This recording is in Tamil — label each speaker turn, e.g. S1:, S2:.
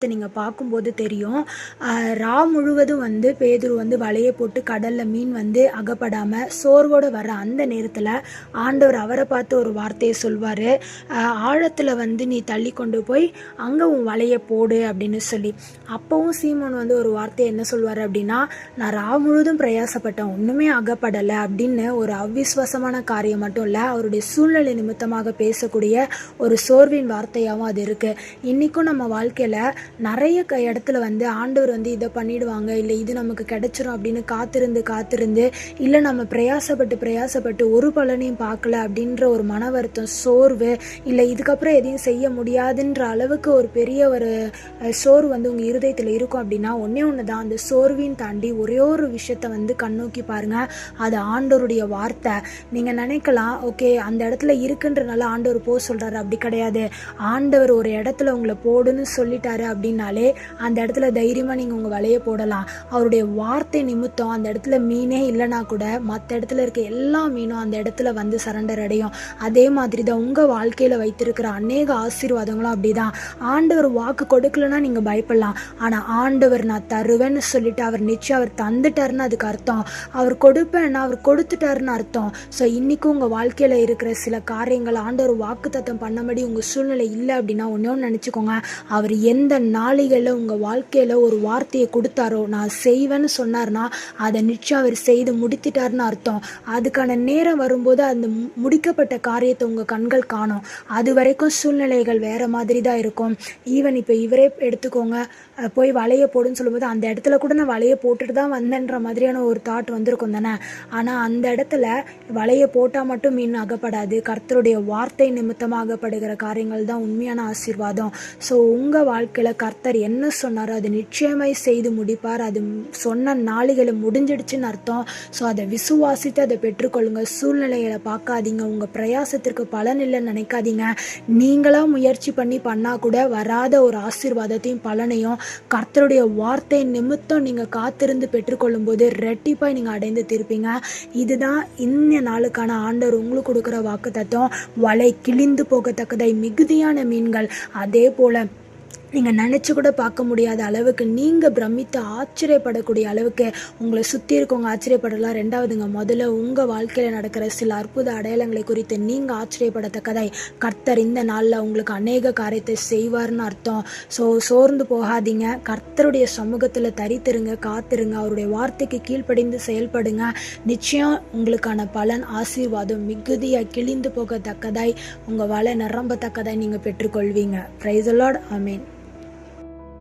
S1: நீங்கள் பார்க்கும்போது தெரியும். முழுவதும் பேதுரு வலையை போட்டு கடலில் மீன் அகப்படாமல் சோர்வோடு வர அந்த நேரத்தில் ஆண்டவர் அவரை பார்த்து ஒரு வார்த்தையை சொல்வார். ஆழத்தில் நீ தள்ளி கொண்டு போய் அங்கே உன் வலையை போடு அப்படின்னு சொல்லி. அப்போவும் சீமோன் ஒரு வார்த்தையை என்ன சொல்வார் அப்படின்னா, நான் முழுவதும் பிரயாசப்பட்டேன், ஒன்றுமே அகப்படலை அப்படின்னு ஒரு அவ்விசுவாசமான காரியம் மட்டும் இல்லை, அவருடைய சூழ்நிலை நிமித்தமாக பேசக்கூடிய ஒரு சோர்வின் வார்த்தையாகவும் அது இருக்குது. இன்றைக்கும் நம்ம வாழ்க்கையில் நிறைய இடத்துல ஆண்டவர் இதை பண்ணிடுவாங்க, இல்லை இது நமக்கு கிடைச்சிரும் அப்படின்னு காத்திருந்து இல்லை நம்ம பிரயாசப்பட்டு ஒரு பலனையும் பார்க்கல அப்படின்ற ஒரு மன வருத்தம், சோர்வு, இல்லை இதுக்கப்புறம் எதையும் செய்ய முடியாதுன்ற அளவுக்கு ஒரு பெரிய ஒரு சோர்வு உங்கள் இருதயத்தில் இருக்கும் அப்படின்னா ஒன்றே ஒன்று தான், அந்த சோர்வையும் தாண்டி ஒரே ஒரு விஷயத்தை கண்ணோக்கி பாருங்கள். அது ஆண்டவருடைய வார்த்தை. நீங்கள் நினைக்கலாம், ஓகே அந்த இடத்துல இருக்குன்றனால ஆண்டவர் போக சொல்கிறாரு, அப்படி கிடையாது. ஆண்டவர் ஒரு இடத்துல உங்களை போடுன்னு சொல்லிட்டாரு அப்படின்னாலே அந்த இடத்துல தைரியமாக நீங்கள் உங்கள் வலையை போடலாம். அவருடைய வார்த்தை நிமித்தம் அந்த இடத்துல மீனே இல்லைனா கூட மற்ற இடத்துல இருக்க எல்லா மீனும் அந்த இடத்துல சரண்டர் அடையும். அதே மாதிரி தான் உங்கள் வாழ்க்கையில் வைத்திருக்கிற அநேக ஆசீர்வாதங்களும் அப்படிதான். ஆண்டவர் வாக்கு கொடுக்கலன்னா நீங்கள் பயப்படலாம், ஆனால் ஆண்டவர் நான் தருவேன்னு சொல்லிட்டு அவர் நிச்சயம் அவர் தந்துட்டாருன்னு அதுக்கு அர்த்தம். அவர் கொடுப்பேன்னா அவர் கொடுத்துட்டாருன்னு அர்த்தம். ஸோ இன்றைக்கும் உங்கள் வாழ்க்கையில் இருக்கிற சில காரியங்கள் ஆண்டவர் வாக்கு தத்தம் பண்ணபடி உங்கள் சூழ்நிலை இல்லை அப்படின்னா ஒன்று நினச்சிக்கோங்க, அவர் எந்த நாளிகளில் உங்கள் வாழ்க்கையில் ஒரு வார்த்தையை கொடுத்தாரோ, நான் செய்வேன்னு சொன்னார்னா அதை நிச்சயம் அவர் செய்து முடித்துட்டார்னு அர்த்தம். அதுக்கான நேரம் வரும்போது அந்த முடிக்கப்பட்ட காரியத்தை உங்கள் கண்கள் காணும். அது வரைக்கும் சூழ்நிலைகள் வேறு மாதிரி தான் இருக்கும். ஈவன் இப்போ இவரே எடுத்துக்கோங்க, போய் வலையை போடுன்னு சொல்லும்போது அந்த இடத்துல கூட நான் வலையை போட்டுட்டு தான் வந்தேன்ற மாதிரியான ஒரு தாட் வந்திருக்கும் தானே. ஆனால் அந்த இடத்துல வலையை போட்டால் மட்டும் மீன் அகப்படாது, கர்த்தருடைய வார்த்தை நிமித்தமாக அகப்படுகிற காரியங்கள் தான் உண்மையான ஆசீர்வாதம். ஸோ உங்கள் வாழ்க்கையில் கர்த்தர் என்ன சொன்னாரோ அது நிச்சயமாய் செய்து முடிப்பார். அது சொன்ன நாளிகளை முடிஞ்சிடுச்சுன்னு அர்த்தம். ஸோ அதை விசுவாசித்து அதை பெற்றுக்கொள்ளுங்க. சூழ்நிலைகளை பார்க்காதீங்க, உங்கள் பிரயாசத்திற்கு பலன் இல்லைன்னு நினைக்காதீங்க. நீங்களாக முயற்சி பண்ணால் கூட வராத ஒரு ஆசீர்வாதத்தையும் பலனையும் கர்த்தருடைய வார்த்தை நிமித்தம் நீங்கள் காத்திருந்து பெற்றுக்கொள்ளும் போது ரெட்டிப்பாய் நீங்கள் அடைந்து திருப்பீங்க. இதுதான் இந்த நாளுக்கான ஆண்டவர் உங்களுக்கு கொடுக்குற வாக்கு தத்துவம். வலை கிழிந்து போகத்தக்கதாய் மிகுதியான மீன்கள், அதே போல் நீங்கள் நினச்சி கூட பார்க்க முடியாத அளவுக்கு நீங்கள் பிரமித்து ஆச்சரியப்படக்கூடிய அளவுக்கு உங்களை சுற்றி இருக்கவங்க ஆச்சரியப்படலாம். ரெண்டாவதுங்க, முதல்ல உங்கள் வாழ்க்கையில் நடக்கிற சில அற்புத அடையாளங்களை குறித்து நீங்கள் ஆச்சரியப்படத்தக்கதாய் கர்த்தர் இந்த நாளில் உங்களுக்கு அநேக காரியத்தை செய்வார்னு அர்த்தம். ஸோ சோர்ந்து போகாதீங்க, கர்த்தருடைய சமூகத்தில் தரித்திருங்க, காத்திருங்க, அவருடைய வார்த்தைக்கு கீழ்ப்படிந்து செயல்படுங்க. நிச்சயம் உங்களுக்கான பலன் ஆசீர்வாதம் மிகுதியாக கிழிந்து போகத்தக்கதாய் உங்கள் வலை நிரம்பத்தக்கதாய் நீங்கள் பெற்றுக்கொள்வீங்க. Praise the Lord. ஆமென்.